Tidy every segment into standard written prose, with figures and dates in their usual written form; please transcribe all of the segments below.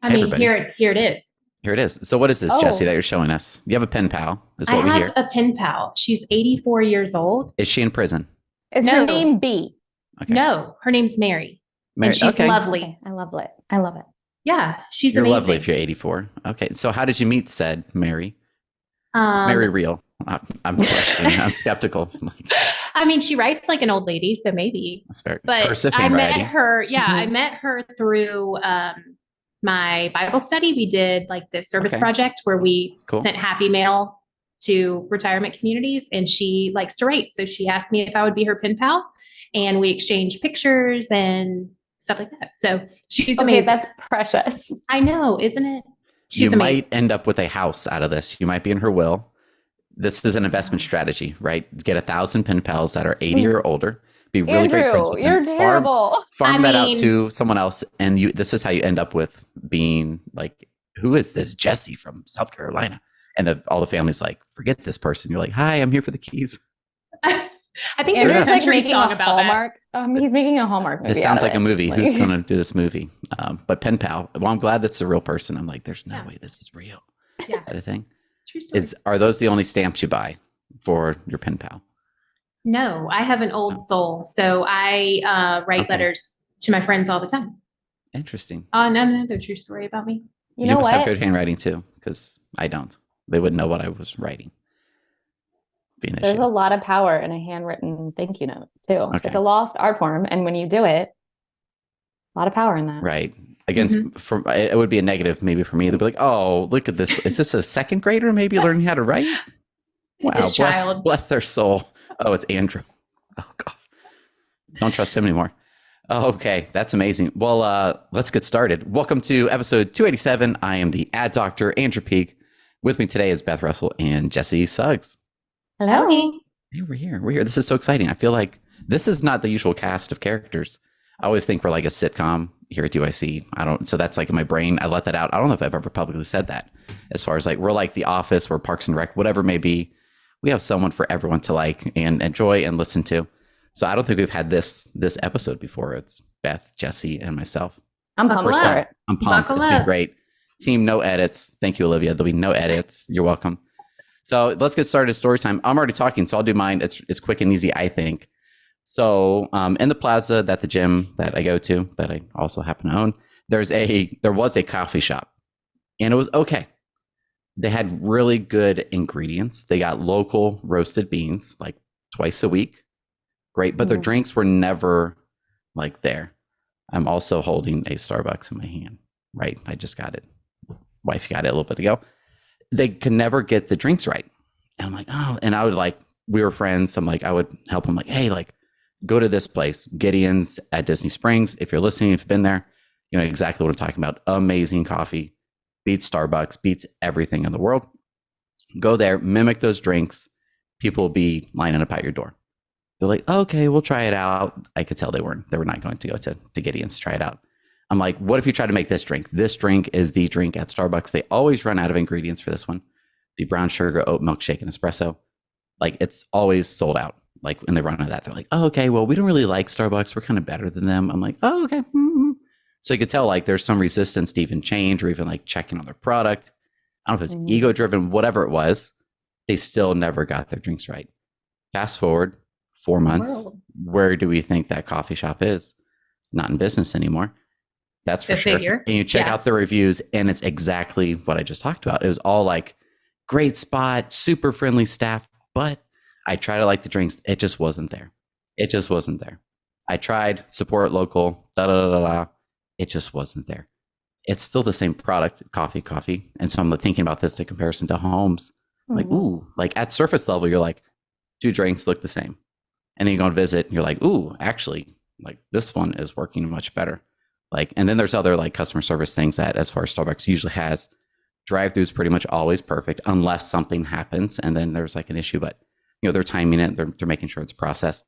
I Hey, mean, everybody. here it is. Here it is. So what is this, Jessie, that Oh, you're showing us? You have a pen pal, is I what we have hear. a pen pal. She's 84 years old. Is she in prison? is her No, name B? Okay. no, her name's Mary, and Mary, she's okay. lovely. Okay, I love it. I love it. Yeah, she's You're lovely amazing. if you're 84. Okay. So how did you meet said Mary? Is Mary Um, real? I'm questioning. I'm skeptical. I mean, she writes like an old lady, so maybe. That's fair. But Cursive I met handwriting. her. Yeah, I Mhm. met her through my Bible study. We did like this service Okay. project where we Cool. sent happy mail to retirement communities, and she likes to write. So she asked me if I would be her pen pal, and we exchanged pictures and stuff like that. So she's Okay, amazing. that's precious. I know, isn't it? You She's amazing. might end up with a house out of this. You might be in her will. This is an investment strategy, right? Get 1,000 pen pals that are 80 or older. Be really great friends Andrew, with you're them. terrible. Farm I that out mean- to someone else, and this is how you end up with being like, who is this Jessie from South Carolina? And all the family's like, forget this person. You're like, hi, I'm here for the keys. I think there's Andrew's a like country making song a about that. Hallmark. He's making a Hallmark movie. It sounds out like of a it. movie. Like- Who's going to do this movie? But pen pal. Well, I'm glad that's a real person. I'm like, there's no Yeah. way this is real. Yeah, Kind of thing. true story. Are those the only stamps you buy for your pen pal? No, I have an old soul, so I write Okay. letters to my friends all the time. Interesting. Another true story about me. You know must have what? good handwriting too, because I don't. They wouldn't know what I was writing. Be an There's issue. a lot of power in a handwritten thank you note too. Okay. It's a lost art form, and when you do it, a lot of power in that. Right. Against, it would be a negative maybe for me. They'd be like, oh, look at this. Is this a second grader maybe learning how to write? Wow. This child. Bless their soul. Oh, it's Andrew. Oh, God. Don't trust him anymore. Okay. That's amazing. Well, let's get started. Welcome to episode 287. I am the ad doctor, Andrew Peak. With me today is Beth Russell and Jessie Suggs. Hello. Hey, we're here. We're here. This is so exciting. I feel like this is not the usual cast of characters. I always think we're like a sitcom here at DYC. So that's like in my brain. I let that out. I don't know if I've ever publicly said that. As far as like, we're like The Office, we're Parks and Rec, whatever it may be. We have someone for everyone to like and enjoy and listen to. So I don't think we've had this episode before. It's Beth, Jessie, and myself. I'm Buckle pumped up. for it. I'm pumped. Buckle It's been up. great. Team, no edits. Thank you, Olivia. There'll be no edits. You're welcome. So let's get started. Story time. I'm already talking, so I'll do mine. It's quick and easy, I think. So in the plaza that the gym that I go to, that I also happen to own, there was a coffee shop, and it was okay. They had really good ingredients. They got local roasted beans like twice a week. Great, but their Mhm. drinks were never like there. I'm also holding a Starbucks in my hand. Right, I just got it. Wife got it a little bit ago. They could never get the drinks right. And I'm like, oh, and I would like, we were friends. So I'm like, I would help them like, hey, like go to this place, Gideon's at Disney Springs. If you're listening, if you've been there, you know exactly what I'm talking about. Amazing coffee, beats Starbucks, beats everything in the world. Go there, mimic those drinks. People will be lining up at your door. They're like, okay, we'll try it out. I could tell they were not going to go to Gideon's to try it out. I'm like, what if you try to make this drink? This drink is the drink at Starbucks. They always run out of ingredients for this one. The brown sugar oat milk shake and espresso. Like it's always sold out. Like when they run out of that, they're like, oh, okay, well, we don't really like Starbucks. We're kind of better than them. I'm like, oh, okay. Mm-hmm. So you could tell like there's some resistance to even change or even like checking on their product. I don't know if it's ego driven, whatever it was. They still never got their drinks right. Fast forward 4 months. World. Where do we think that coffee shop is? Not in business anymore. That's for The sure. figure. And you check Yeah. out the reviews, and it's exactly what I just talked about. It was all like, great spot, super friendly staff, but I tried to like the drinks. It just wasn't there. It just wasn't there. I tried support local, da da da da da. It just wasn't there. It's still the same product, coffee. And so I'm thinking about this in comparison to homes. Like, Mhm. ooh, like at surface level, you're like, two drinks look the same. And then you go and visit, and you're like, ooh, actually, like this one is working much better. Like, and then there's other like customer service things that, as far as Starbucks usually has, drive-throughs pretty much always perfect unless something happens and then there's like an issue. But you know, they're timing it, they're making sure it's processed.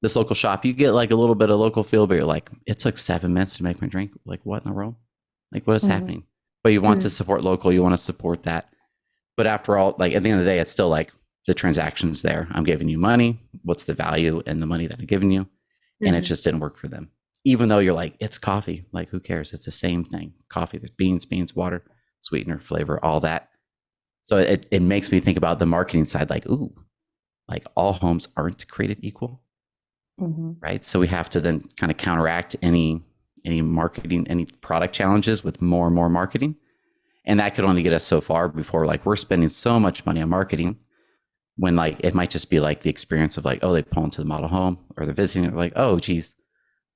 This local shop, you get like a little bit of local feel, but you're like, it took 7 minutes to make my drink. Like, what in the world? Like, what is Mhm. happening? But you want to support local, you want to support that. But after all, like at the end of the day, it's still like the transaction's there. I'm giving you money. What's the value in the money that I'm giving you? And it Mhm. just didn't work for them. even though you're like, it's coffee, like who cares? It's the same thing. Coffee, there's beans, water, sweetener, flavor, all that. So it makes me think about the marketing side, like, ooh, like all homes aren't created equal, right? So we have to then kind of counteract any marketing, any product challenges with more and more marketing. And that could only get us so far before like we're spending so much money on marketing when like it might just be like the experience of like, oh, they pull into the model home or they're visiting, like, oh, geez,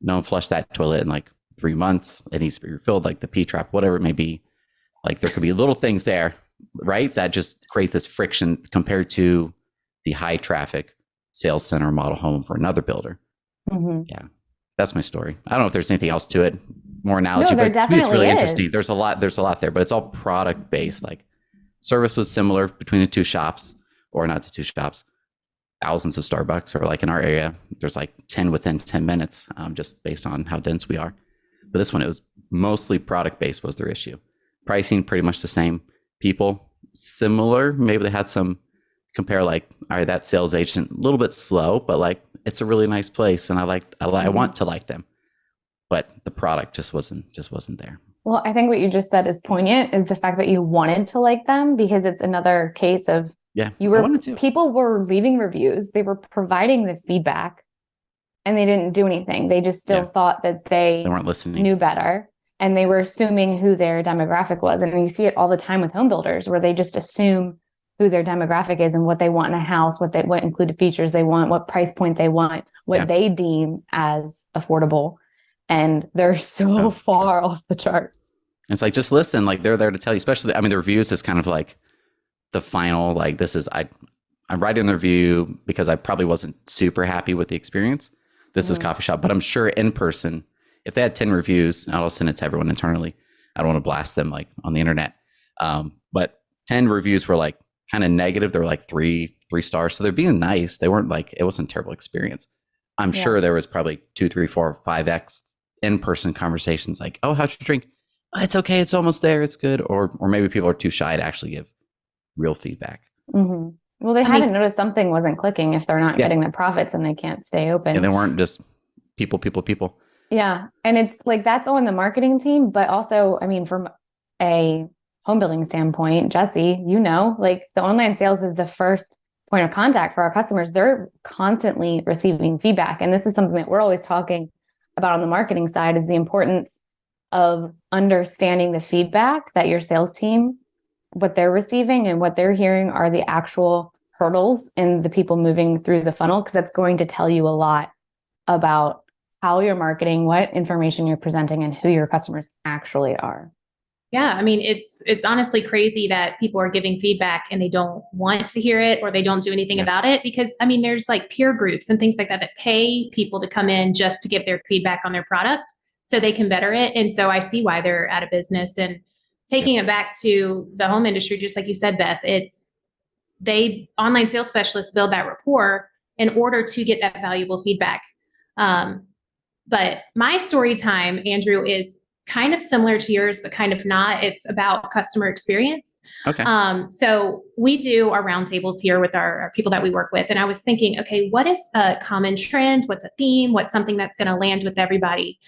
no one flushed that toilet in like 3 months. It needs to be refilled, like the P-trap, whatever it may be. Like there could be little things there, right? That just create this friction compared to the high traffic sales center model home for another builder. Yeah, that's my story. I don't know if there's anything else to it, more analogy, No, there but to me, it's really definitely interesting. is. There's a lot there, but it's all product based. Like service was similar between the two shops, or not the two shops. Thousands of Starbucks, or like in our area, there's like 10 within 10 minutes, just based on how dense we are. But this one, it was mostly product based was their issue. Pricing pretty much the same. People similar. Maybe they had some compare, like, all right, that sales agent a little bit slow, but like it's a really nice place, and I want to like them. But the product just wasn't there. Well, I think what you just said is poignant, is the fact that you wanted to like them, because it's another case of people were leaving reviews, they were providing the feedback, and they didn't do anything. They just still thought that they weren't listening, knew better, and they were assuming who their demographic was. And you see it all the time with home builders, where they just assume who their demographic is and what they want in a house, what included features they want, what price point they want, what they deem as affordable. And they're so far off the charts. It's like, just listen, like they're there to tell you, especially, I mean, the reviews is kind of like the final, like this is, I'm writing the review because I probably wasn't super happy with the experience. This is coffee shop, but I'm sure in person, if they had 10 reviews, I'll send it to everyone internally. I don't want to blast them like on the internet. But 10 reviews were like kind of negative. They were like three stars. So they're being nice. They weren't like, it wasn't a terrible experience. I'm sure there was probably 2, 3, 4, 5x in-person conversations like, oh, how'd you drink? Oh, it's okay. It's almost there. It's good. Or maybe people are too shy to actually give real feedback. Well, they hadn't noticed something wasn't clicking if they're not getting the profits and they can't stay open. And they weren't just people. Yeah. And it's like, that's on the marketing team, but also, I mean, from a home building standpoint, Jessie, like the online sales is the first point of contact for our customers. They're constantly receiving feedback. And this is something that we're always talking about on the marketing side, is the importance of understanding the feedback that your sales team, what they're receiving and what they're hearing are the actual hurdles in the people moving through the funnel, because that's going to tell you a lot about how you're marketing, what information you're presenting, and who your customers actually are. Yeah, I mean, it's honestly crazy that people are giving feedback and they don't want to hear it, or they don't do anything about it, because I mean, there's like peer groups and things like that pay people to come in just to give their feedback on their product so they can better it. And so I see why they're out of business. And taking it back to the home industry, just like you said, Beth, online sales specialists build that rapport in order to get that valuable feedback. But my story time, Andrew, is kind of similar to yours, but kind of not. It's about customer experience. Okay. So we do our roundtables here with our people that we work with. And I was thinking, okay, what is a common trend? What's a theme? What's something that's going to land with everybody?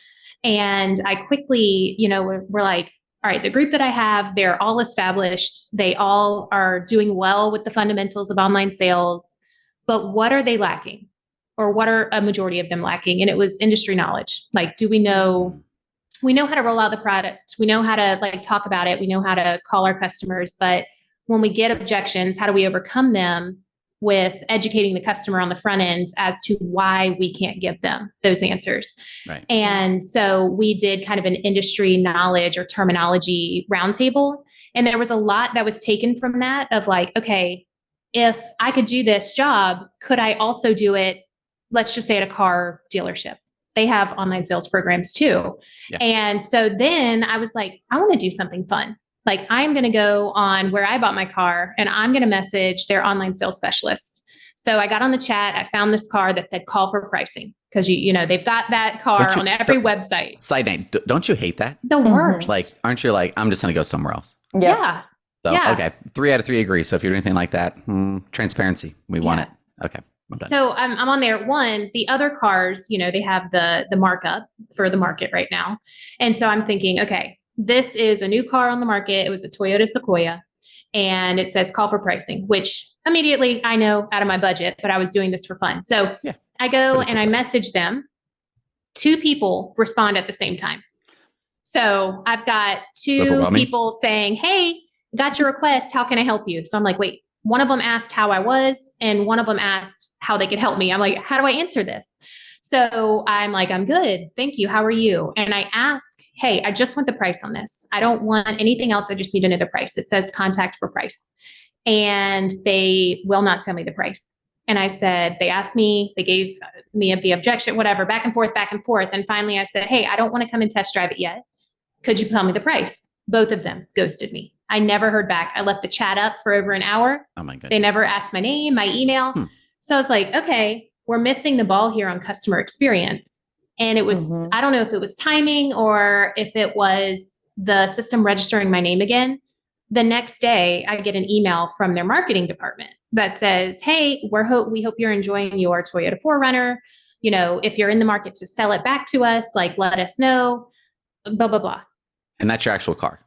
And I quickly, we're like, all right, the group that I have, they're all established. They all are doing well with the fundamentals of online sales, but what are they lacking? Or what are a majority of them lacking? And it was industry knowledge. Like, do we know how to roll out the product? We know how to like talk about it. We know how to call our customers, but when we get objections, how do we overcome them with educating the customer on the front end as to why we can't give them those answers? Right. And so we did kind of an industry knowledge or terminology roundtable. And there was a lot that was taken from that of like, okay, if I could do this job, could I also do it, let's just say at a car dealership? They have online sales programs too. Yeah. And so then I was like, I want to do something fun. Like, I'm going to go on where I bought my car and I'm going to message their online sales specialists. So I got on the chat. I found this car that said call for pricing, because they've got that car on every website. Side note, don't you hate that? The worst. Like, aren't you like, I'm just going to go somewhere else? Yeah. So, okay. 3 out of 3 agree. So if you're anything like that, transparency, we want it. Okay. I'm done. So I'm on there. One, the other cars, they have the markup for the market right now. And so I'm thinking, okay, this is a new car on the market. It was a Toyota Sequoia and it says call for pricing, which immediately I know out of my budget, but I was doing this for fun. So Yeah, I go but it's and I okay. message them. 2 people respond at the same time. So I've got 2 people saying, hey, got your request. How can I help you? So I'm like, wait, one of them asked how I was, and one of them asked how they could help me. I'm like, how do I answer this? So I'm like, I'm good. Thank you. How are you? And I ask, hey, I just want the price on this. I don't want anything else. I just need to know the price. It says contact for price. And they will not tell me the price. And I said, they asked me, they gave me the objection, whatever, back and forth, back and forth. And finally I said, hey, I don't want to come and test drive it yet. Could you tell me the price? Both of them ghosted me. I never heard back. I left the chat up for over an hour. Oh my goodness. They never asked my name, my email. So I was like, okay, we're missing the ball here on customer experience. And it was, I don't know if it was timing or if it was the system registering my name again. The next day, I get an email from their marketing department that says, hey, we hope you're enjoying your Toyota 4Runner. If you're in the market to sell it back to us, let us know, blah, blah, blah. And that's your actual car?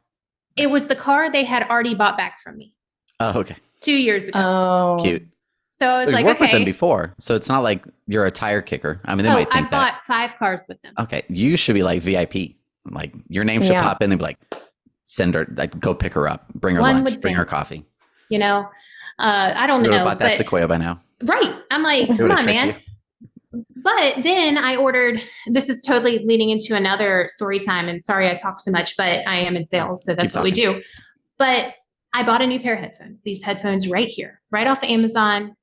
It was the car they had already bought back from me. Oh, okay. 2 years ago. Oh, cute. So I was like, worked okay. with them before, so it's not like you're a tire kicker. I mean, they might think I bought 5 cars with them. Okay, you should be like VIP. Like your name should pop in and be like, send her, go pick her up, bring her lunch, bring her coffee. I don't know. You would have bought that Sequoia by now. Right. I'm like, come on, man. But then I ordered, this is totally leading into another story time. And sorry, I talk so much, but I am in sales. So that's what we do. But I bought a new pair of headphones, these headphones right here, right off Amazon,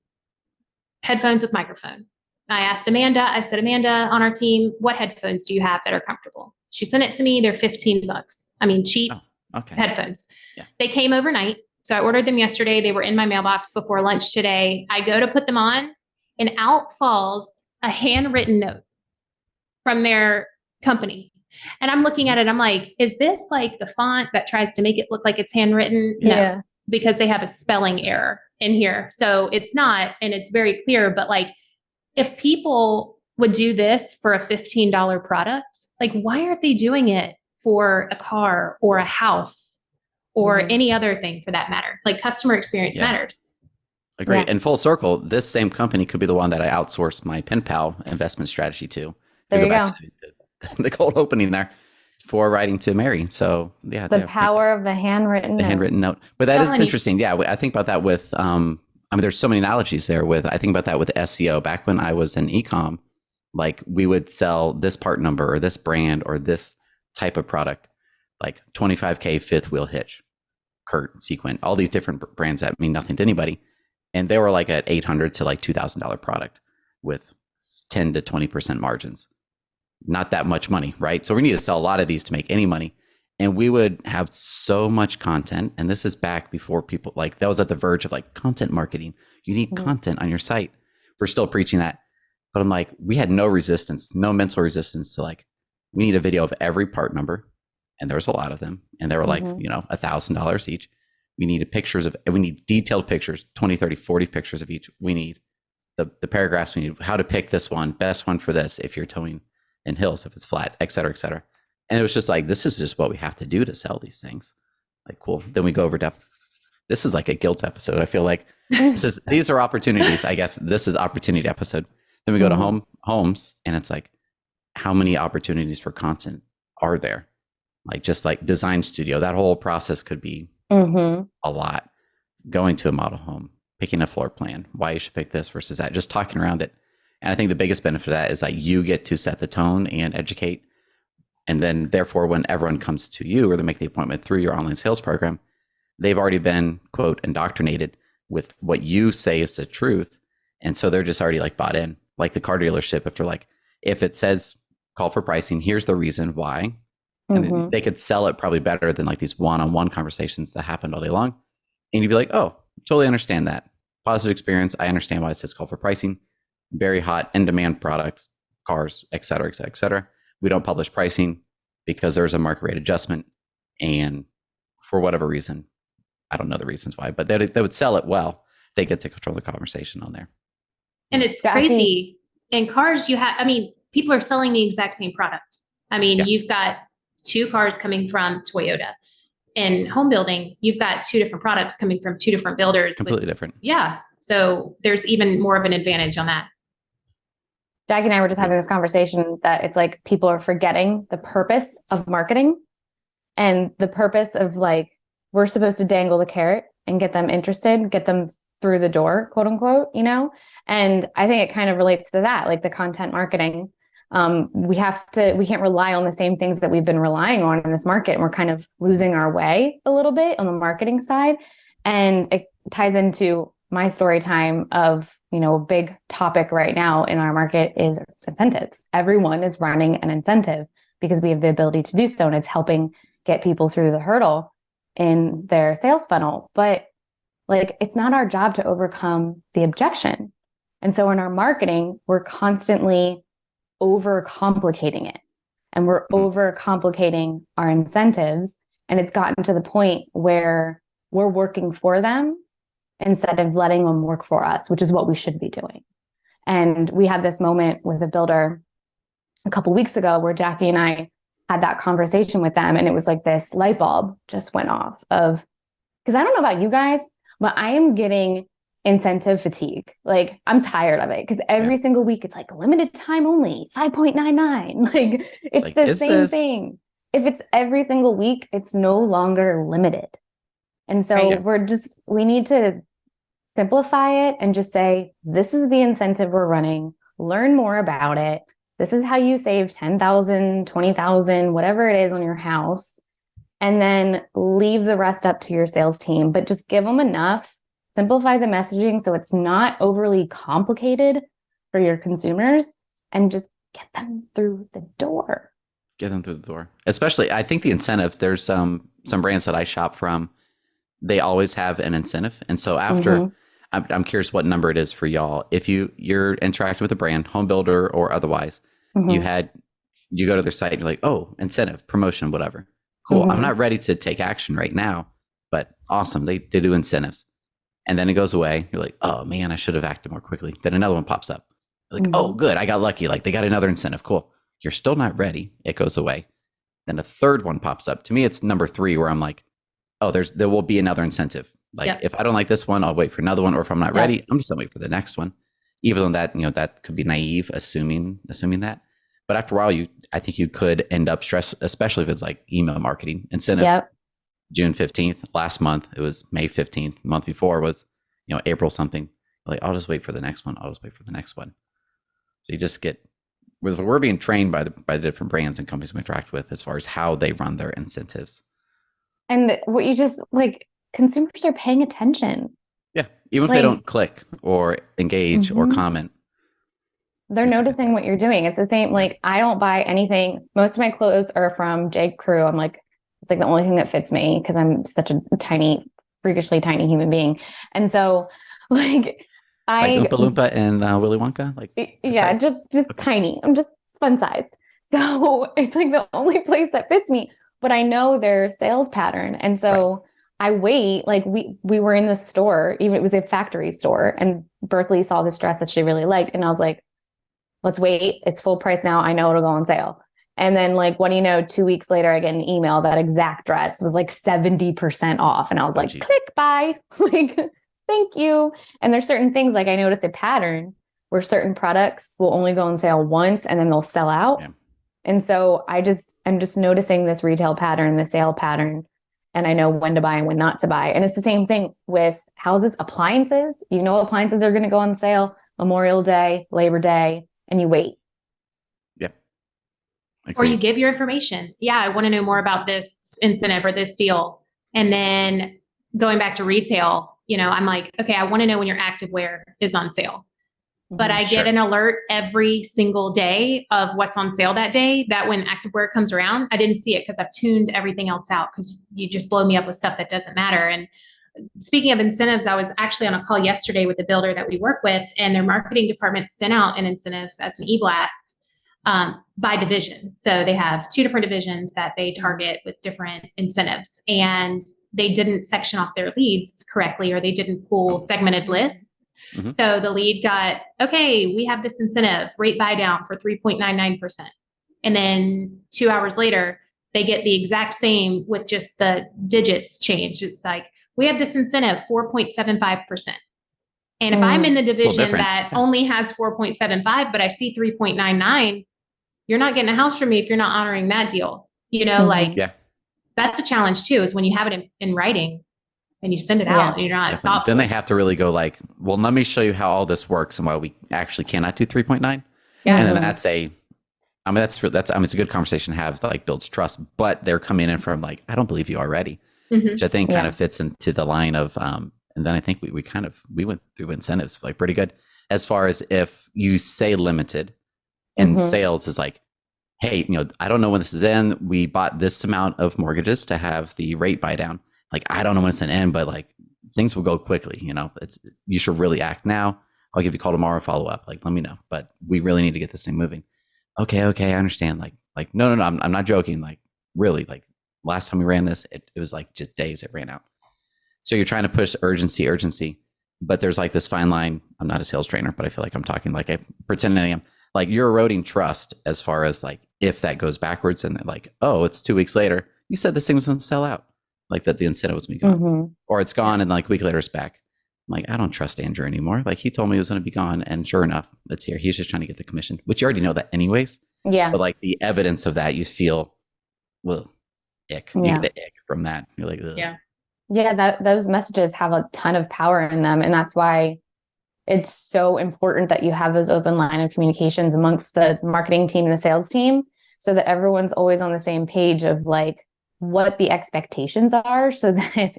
headphones with microphone. I asked Amanda, I said, Amanda on our team, what headphones do you have that are comfortable? She sent it to me. They're $15. I mean, cheap headphones. Yeah. They came overnight. So I ordered them yesterday. They were in my mailbox before lunch today. I go to put them on and out falls a handwritten note from their company. And I'm looking at it. I'm like, is this like the font that tries to make it look like it's handwritten? No, because they have a spelling error in here. So it's not, and it's very clear, but if people would do this for a $15 product, why aren't they doing it for a car or a house or any other thing for that matter? Customer experience matters. Agreed. Yeah. And full circle, this same company could be the one that I outsourced my pen pal investment strategy to. There you go. The cold opening there for writing to Mary. So yeah. The power of the handwritten note. Handwritten note. But that is interesting. Yeah. I think about that with, there's so many analogies there I think about that with SEO. Back when I was in e-com, we would sell this part number or this brand or this type of product, 25K fifth wheel hitch, Kurt, Sequent, all these different brands that mean nothing to anybody. And they were at $800 to $2,000 product with 10 to 20% margins. Not that much money, right? So we need to sell a lot of these to make any money. And we would have so much content. And this is back before people that was at the verge of content marketing. You need content on your site. We're still preaching that. But I'm we had no resistance, no mental resistance to we need a video of every part number. And there was a lot of them. And they were $1,000 each. We need detailed pictures, 20, 30, 40 pictures of each. We need the paragraphs. We need how to pick this one, best one for this. If you're towing in hills, if it's flat, et cetera, et cetera. And it was just this is just what we have to do to sell these things. Cool. Then we go over depth. This is a guilt episode. I feel these are opportunities. I guess this is opportunity episode. Then we go to homes and it's how many opportunities for content are there? Just design studio, that whole process could be a lot. Going to a model home, picking a floor plan, why you should pick this versus that, just talking around it. And I think the biggest benefit of that is you get to set the tone and educate. And then therefore, when everyone comes to you or they make the appointment through your online sales program, they've already been, quote, indoctrinated with what you say is the truth. And so they're just already bought in. The car dealership, if they're if it says call for pricing, here's the reason why. And they could sell it probably better than these one-on-one conversations that happened all day long. And you'd be oh, totally understand that. Positive experience. I understand why it says call for pricing. Very hot, in-demand products, cars, et cetera, et cetera, et cetera. We don't publish pricing because there's a market rate adjustment. And for whatever reason, I don't know the reasons why, but they would sell it well. They get to control the conversation on there. And it's Jackie, crazy. In cars, people are selling the exact same product. Yeah. You've got 2 cars coming from Toyota. In home building, you've got 2 different products coming from 2 different builders. Completely different. Yeah. So there's even more of an advantage on that. Jackie and I were just having this conversation that it's like people are forgetting the purpose of marketing and the purpose of like, we're supposed to dangle the carrot and get them interested, get them through the door, quote unquote, And I think it kind of relates to that, like the content marketing. We can't rely on the same things that we've been relying on in this market. And we're kind of losing our way a little bit on the marketing side. And it ties into my story time of, a big topic right now in our market is incentives. Everyone is running an incentive because we have the ability to do so. And it's helping get people through the hurdle in their sales funnel. But like, it's not our job to overcome the objection. And so in our marketing, we're constantly overcomplicating it. And we're overcomplicating our incentives. And it's gotten to the point where we're working for them instead of letting them work for us, which is what we should be doing. And we had this moment with a builder a couple of weeks ago where Jackie and I had that conversation with them. And it was like this light bulb just went off because I don't know about you guys, but I am getting incentive fatigue. Like I'm tired of it because every single week it's like limited time only, 5.99. Like it's like, the same thing. If it's every single week, it's no longer limited. And so we need to simplify it and just say, this is the incentive we're running. Learn more about it. This is how you save 10,000, 20,000, whatever it is on your house. And then leave the rest up to your sales team, but just give them enough. Simplify the messaging so it's not overly complicated for your consumers and just get them through the door. Get them through the door. Especially, I think the incentive, there's some brands that I shop from, they always have an incentive. And so after, I'm curious what number it is for y'all. If you're interacting with a brand, home builder or otherwise, you go to their site and you're like, oh, incentive, promotion, whatever. Cool. I'm not ready to take action right now, but awesome. They do incentives. And then it goes away. You're like, oh man, I should have acted more quickly. Then another one pops up. You're like, oh, good. I got lucky. Like they got another incentive. Cool. You're still not ready. It goes away. Then a third one pops up. To me, it's number 3 where I'm like, oh, there will be another incentive. Like if I don't like this one, I'll wait for another one. Or if I'm not ready, I'm just gonna wait for the next one. Even though that, that could be naive, assuming that. But after a while, I think you could end up stressed, especially if it's like email marketing incentive. June 15th, last month, it was May 15th. The month before was, April something. Like, I'll just wait for the next one. So you just we're being trained by the different brands and companies we interact with as far as how they run their incentives. And what you just consumers are paying attention. Yeah. Even if they don't click or engage or comment. They're noticing what you're doing. It's the same. Like I don't buy anything. Most of my clothes are from J. Crew. I'm like, it's like the only thing that fits me because I'm such a freakishly tiny human being. And so like Oompa Loompa and Willy Wonka? Just tiny. I'm just fun size. So it's like the only place that fits me, but I know their sales pattern. And so I wait, like we were in the store, even it was a factory store, and Berkeley saw this dress that she really liked. And I was like, let's wait. It's full price now. I know it'll go on sale. And then like, what do you know, 2 weeks later, I get an email that exact dress was like 70% off. And I was like, click buy, like, thank you. And there's certain things, like I noticed a pattern where certain products will only go on sale once and then they'll sell out. Yeah. And so I'm just noticing this retail pattern, the sale pattern, and I know when to buy and when not to buy. And it's the same thing with houses, appliances. Appliances are going to go on sale Memorial Day, Labor Day, and you wait. Yep. Or you give your information. Yeah, I want to know more about this incentive or this deal. And then going back to retail, I'm like, okay, I want to know when your activewear is on sale. But I get an alert every single day of what's on sale that day, that when activewear comes around, I didn't see it because I've tuned everything else out because you just blow me up with stuff that doesn't matter. And speaking of incentives, I was actually on a call yesterday with the builder that we work with, and their marketing department sent out an incentive as an e-blast by division. So they have 2 different divisions that they target with different incentives, and they didn't section off their leads correctly, or they didn't pull segmented lists. Mhm. So the lead got, okay, we have this incentive, rate buy down for 3.99%. And then 2 hours later, they get the exact same with just the digits changed. It's like, we have this incentive, 4.75%. And if I'm in the It's a little division different. that Yeah. only has 4.75, but I see 3.99, you're not getting a house from me if you're not honoring that deal. Like Yeah, that's a challenge too, is when you have it in writing and you send it Yeah. out and you're not definitely. thoughtful. Then they have to really go like, well, let me show you how all this works and why we actually cannot do 3.9. Yeah. And then that's it's a good conversation to have that like builds trust, but they're coming in from like, I don't believe you already, Mhm. which I think kind Yeah. of fits into the line of, and then I think we went through incentives like pretty good as far as if you say limited and Mhm. sales is like, hey, I don't know when this is in. We bought this amount of mortgages to have the rate buy down. Like, I don't know when it's going to end, but like things will go quickly. You should really act now. I'll give you a call tomorrow, follow up. Like, let me know, but we really need to get this thing moving. Okay, I understand. Like, no, I'm not joking. Like, really, like last time we ran this, it was like just days it ran out. So you're trying to push urgency, but there's like this fine line. I'm not a sales trainer, but I feel like I'm talking like I pretend I am. Like you're eroding trust as far as like if that goes backwards and they're like, oh, it's 2 weeks later. You said this thing was going to sell out, like that the incentive was going to be gone, Mhm. or it's gone and like a week later it's back. I'm like, I don't trust Andrew anymore. Like he told me it was going to be gone, and sure enough, it's here. He's just trying to get the commission, which you already know that anyways. Yeah. But like the evidence of that, you feel, well, ick. You Yeah. get the ick from that. You're like, ugh. Yeah. Yeah, those messages have a ton of power in them. And that's why it's so important that you have those open line of communications amongst the marketing team and the sales team so that everyone's always on the same page of like what the expectations are so that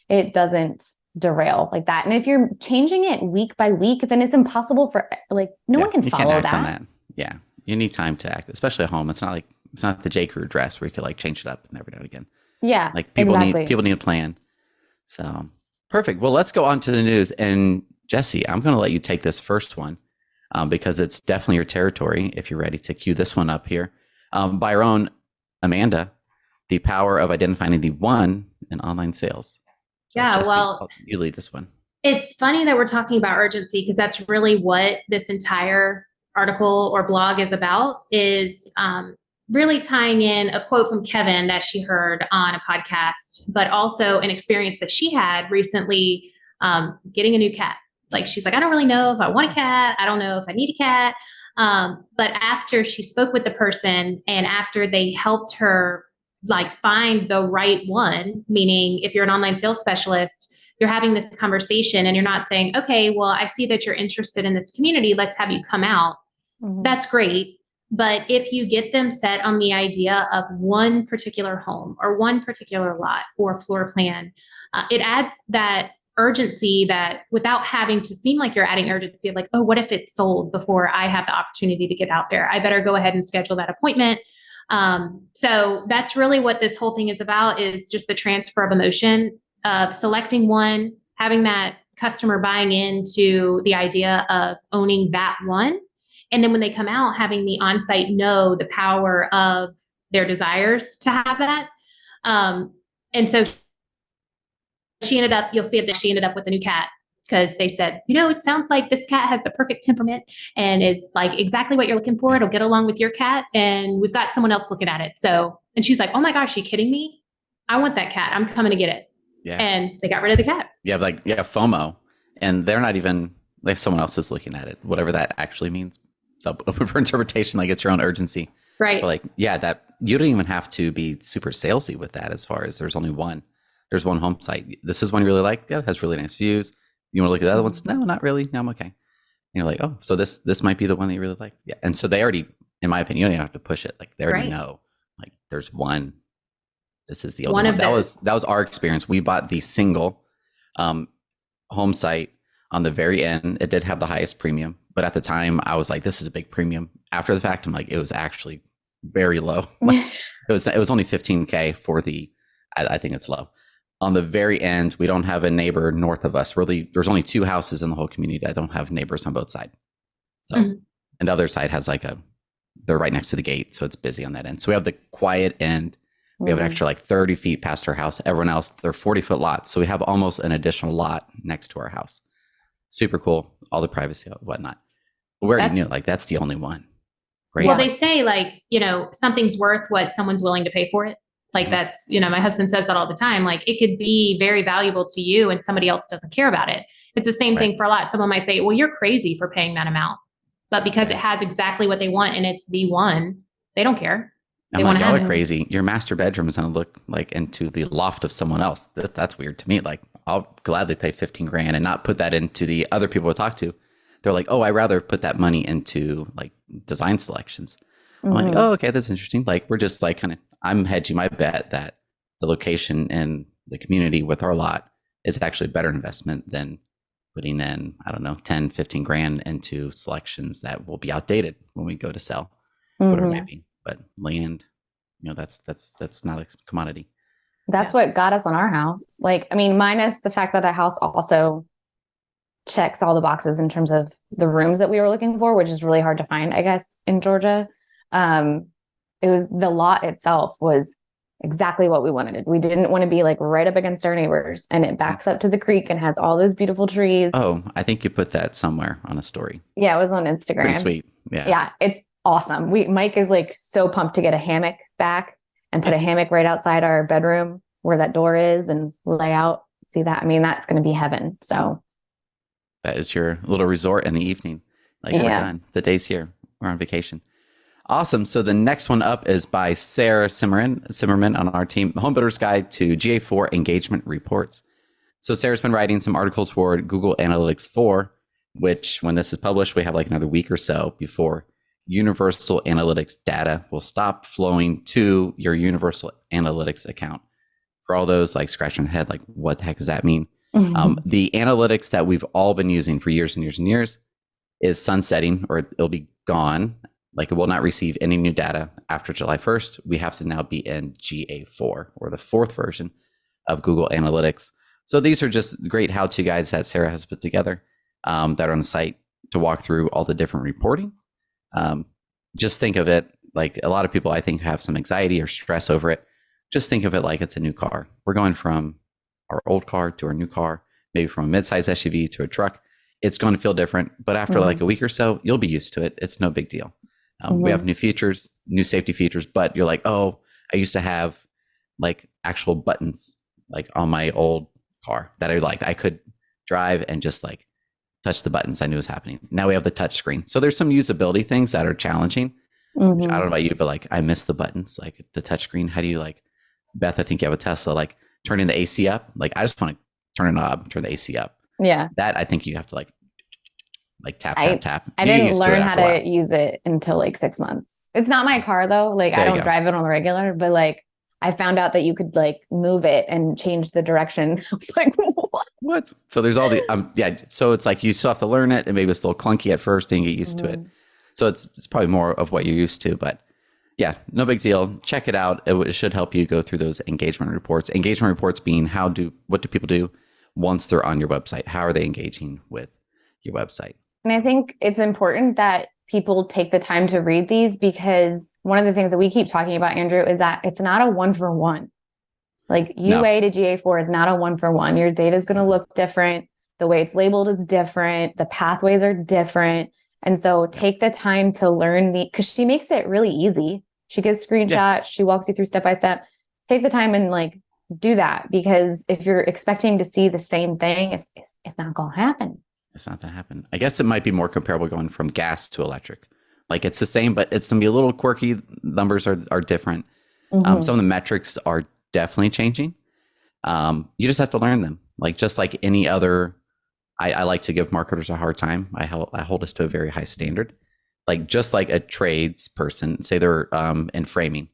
it doesn't derail like that. And if you're changing it week by week, then it's impossible for like no one can you follow can't act that. on that. Yeah, you need time to act, especially at home. It's not the J Crew dress where you could like change it up every now and again. Yeah, Like people exactly. need a plan. So perfect. Well, let's go on to the news. And Jessie, I'm going to let you take this first one because it's definitely your territory. If you're ready to cue this one up here, by our own Amanda, the power of identifying the one in online sales. So, Yeah, Jessie, well, you lead this one. it's funny that we're talking about urgency because that's really what this entire article or blog is about, is really tying in a quote from Kevin that she heard on a podcast, but also an experience that she had recently getting a new cat. Like she's like, I don't really know if I want a cat. I don't know if I need a cat. But after she spoke with the person and after they helped her like find the right one, meaning if you're an online sales specialist, you're having this conversation and you're not saying, okay, well, I see that you're interested in this community. Let's have you come out. Mhm. That's great. But if you get them set on the idea of one particular home or one particular lot or floor plan, it adds that urgency that without having to seem like you're adding urgency of like, oh, what if it's sold before I have the opportunity to get out there? I better go ahead and schedule that appointment. So that's really what this whole thing is about, is just the transfer of emotion of selecting one, having that customer buying into the idea of owning that one. And then when they come out, having the on-site know the power of their desires to have that. And so you'll see that she ended up with a new cat because they said, it sounds like this cat has the perfect temperament and is like exactly what you're looking for. It'll get along with your cat. And we've got someone else looking at it. So, and she's like, oh my gosh, are you kidding me? I want that cat. I'm coming to get it. Yeah. And they got rid of the cat. You have FOMO, and they're not even like someone else is looking at it, whatever that actually means. So open for interpretation, like it's your own urgency. Right. But like, yeah, that you don't even have to be super salesy with that as far as there's only one. There's one home site. This is one you really like. Yeah, it has really nice views. You want to look at the other ones? No, not really. No, I'm okay. And you're like, oh, so this might be the one that you really like. Yeah. And so they already, in my opinion, you don't even have to push it. Like they already know. Like there's one. This is the only one. That was our experience. We bought the single home site on the very end. It did have the highest premium, but at the time I was like, this is a big premium. After the fact, I'm like, it was actually very low. Like, it was only $15,000 for the. I think it's low. On the very end, we don't have a neighbor north of us. Really, there's only 2 houses in the whole community that don't have neighbors on both sides. So, and the other side has they're right next to the gate, so it's busy on that end. So we have the quiet end. We have an extra 30 feet past our house. Everyone else, they're 40-foot lots. So we have almost an additional lot next to our house. super cool, all the privacy, whatnot. But we already knew, That's- like, that's the only one. Great. Well, Yeah. they say like, something's worth what someone's willing to pay for it. Like Mhm. that's, my husband says that all the time. Like it could be very valuable to you and somebody else doesn't care about it. It's the same thing for a lot. Someone might say, well, you're crazy for paying that amount. But because it has exactly what they want and it's the one, they don't care. They I'm want like, to y'all have are it. crazy. Your master bedroom is going to look like into the loft of someone else. That's weird to me. Like, I'll gladly pay 15 grand and not put that into the other people I talk to. They're like, oh, I'd rather put that money into like design selections. I'm like, oh, okay, that's interesting. Like, we're just like I'm hedging my bet that the location and the community with our lot is actually a better investment than putting in, I don't know, 10, 15 grand into selections that will be outdated when we go to sell, whatever it may be. But land, that's not a commodity. That's what got us on our house. Like, I mean, minus the fact that the house also checks all the boxes in terms of the rooms that we were looking for, which is really hard to find, I guess, in Georgia. It was the lot itself was exactly what we wanted. We didn't want to be like right up against our neighbors, and it backs up to the creek and has all those beautiful trees. Oh, I think you put that somewhere on a story. Yeah, it was on Instagram. Pretty sweet. Yeah. Yeah, it's awesome. Mike is like so pumped to get a hammock back and put a hammock right outside our bedroom where that door is and lay out. See that? I mean, that's going to be heaven. So that is your little resort in the evening. Like, we're done. The day's here. We're on vacation. Awesome. So the next one up is by Sarah Simmerman on our team, Home Builder's Guide to GA4 Engagement Reports. So Sarah's been writing some articles for Google Analytics 4, which when this is published, we have like another week or so before Universal Analytics data will stop flowing to your Universal Analytics account. For all those like scratching their head, like what the heck does that mean? The analytics that we've all been using for years and years and years is sunsetting, or it'll be gone. Like, it will not receive any new data after July 1st. We have to now be in GA4, or the fourth version of Google Analytics. So these are just great how-to guides that Sarah has put together that are on the site to walk through all the different reporting. Just think of it like a lot of people, I think, have some anxiety or stress over it. Just think of it like it's a new car. We're going from our old car to our new car, maybe from a mid-size SUV to a truck. It's going to feel different, but after like a week or so, you'll be used to it. It's no big deal. We have new features, new safety features, but you're like, oh, I used to have like actual buttons like on my old car that I liked. I could drive and just like touch the buttons. I knew was happening. Now we have the touch screen. So there's some usability things that are challenging. I don't know about you, but like I miss the buttons, like the touch screen. How do you like, Beth, I think you have a Tesla, like turning the AC up. Like I just want to turn a knob, turn the AC up. Yeah. That I think you have to like tap. I didn't learn how to use it until like 6 months. It's not my car though. Like I don't drive it on the regular, but like I found out that you could like move it and change the direction. I was like, what? So there's all the, so it's like you still have to learn it, and maybe it's a little clunky at first and get used to it. So it's probably more of what you're used to, but yeah, no big deal. Check it out. It should help you go through those engagement reports. Engagement reports being what do people do once they're on your website? How are they engaging with your website? And I think it's important that people take the time to read these, because one of the things that we keep talking about, Andrew, is that it's not a 1-for-1. Like UA to GA4 is not a 1-for-1. Your data is going to look different. The way it's labeled is different. The pathways are different. And so take the time to learn because she makes it really easy. She gives screenshots. She walks you through step by step. Take the time and like do that, because if you're expecting to see the same thing, it's not going to happen. It's not going to happen. I guess it might be more comparable going from gas to electric. Like it's the same, but it's going to be a little quirky. Numbers are different. Some of the metrics are definitely changing. You just have to learn them. Like just like any other, I like to give marketers a hard time. I hold us to a very high standard. Like just like a trades person, say they're in framing.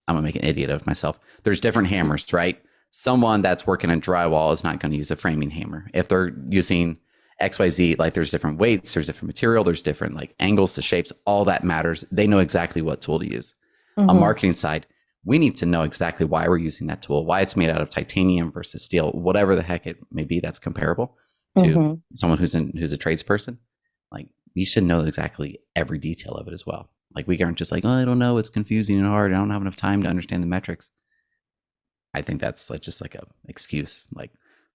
I'm gonna make an idiot of myself. There's different hammers, right? Someone that's working in drywall is not going to use a framing hammer. If they're using XYZ, like there's different weights, there's different material, there's different like angles to shapes, all that matters. They know exactly what tool to use. On marketing side, we need to know exactly why we're using that tool, why it's made out of titanium versus steel, whatever the heck it may be that's comparable to someone who's a tradesperson. Like we should know exactly every detail of it as well. Like we aren't just like, oh, I don't know, it's confusing and hard, I don't have enough time to understand the metrics. I think that's like just like a excuse. Like,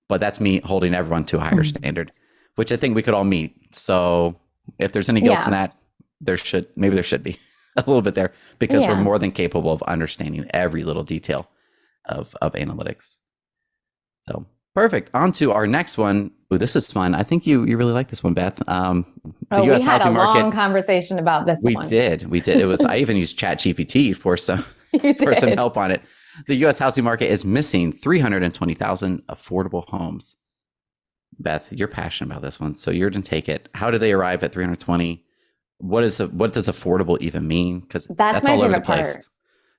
but that's me holding everyone to a higher standard. which I think we could all meet. So if there's any guilt in that, there should be a little bit there, because we're more than capable of understanding every little detail of analytics. So perfect. On to our next one. Ooh, this is fun. I think you really like this one, Beth. The U.S. we had housing a market. long conversation about this one. We did. It was. I even used ChatGPT for some help on it. The U.S. housing market is missing 320,000 affordable homes. Beth, you're passionate about this one, so you're going to take it. How do they arrive at 320? What does affordable even mean? Because that's all over the place.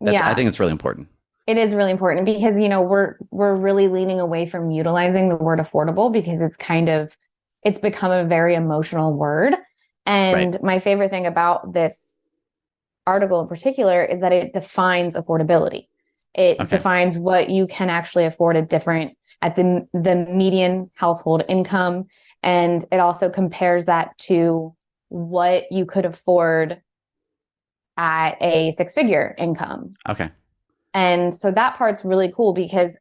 I think it's really important. It is really important because, we're really leaning away from utilizing the word affordable because it's become a very emotional word. And my favorite thing about this article in particular is that it defines affordability. It defines what you can actually afford at the median household income. And it also compares that to what you could afford at a 6-figure income. Okay. And so that part's really cool because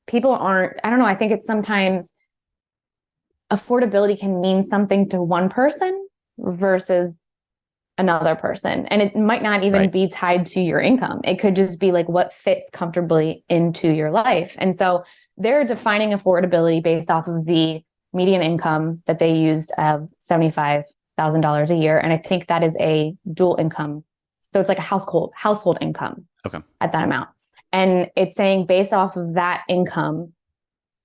people I don't know, I think it's sometimes affordability can mean something to one person versus another person. And it might not even be tied to your income. It could just be like what fits comfortably into your life. And so they're defining affordability based off of the median income that they used of $75,000 a year. And I think that is a dual income. So it's like a household income at that amount. And it's saying based off of that income,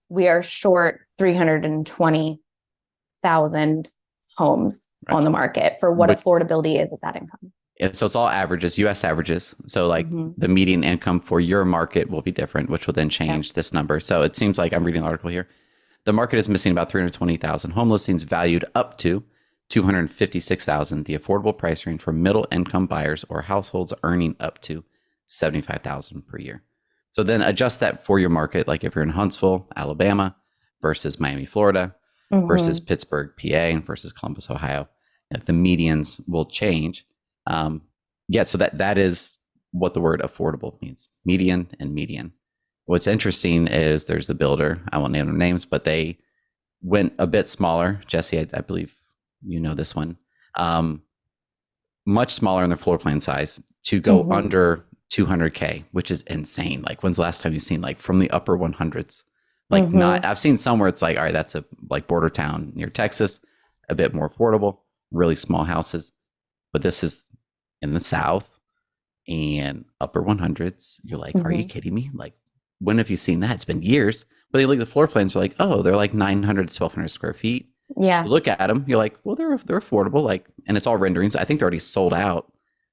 we are short 320,000 homes on the market for what affordability is at that income. So it's all averages, U.S. averages. So like the median income for your market will be different, which will then change this number. So it seems like I'm reading an article here. The market is missing about 320,000 home listings valued up to 256,000, the affordable price range for middle income buyers or households earning up to 75,000 per year. So then adjust that for your market. Like if you're in Huntsville, Alabama versus Miami, Florida versus Pittsburgh, PA versus Columbus, Ohio, the medians will change. So that is what the word affordable means, median and median. What's interesting is there's the builder, I won't name their names, but they went a bit smaller. Jessie, I believe you know this one, much smaller in their floor plan size to go under 200K, which is insane. Like when's the last time you've seen like from the upper 100s? Like I've seen somewhere it's like, all right, that's a like border town near Texas, a bit more affordable, really small houses. But this is in the South and upper 100s. You're like, are you kidding me? Like, when have you seen that? It's been years. But you look at the floor plans, you're like, oh, they're like 900 to 1,200 square feet. Yeah. You look at them, you're like, well, they're affordable. Like, and it's all renderings. I think they're already sold out.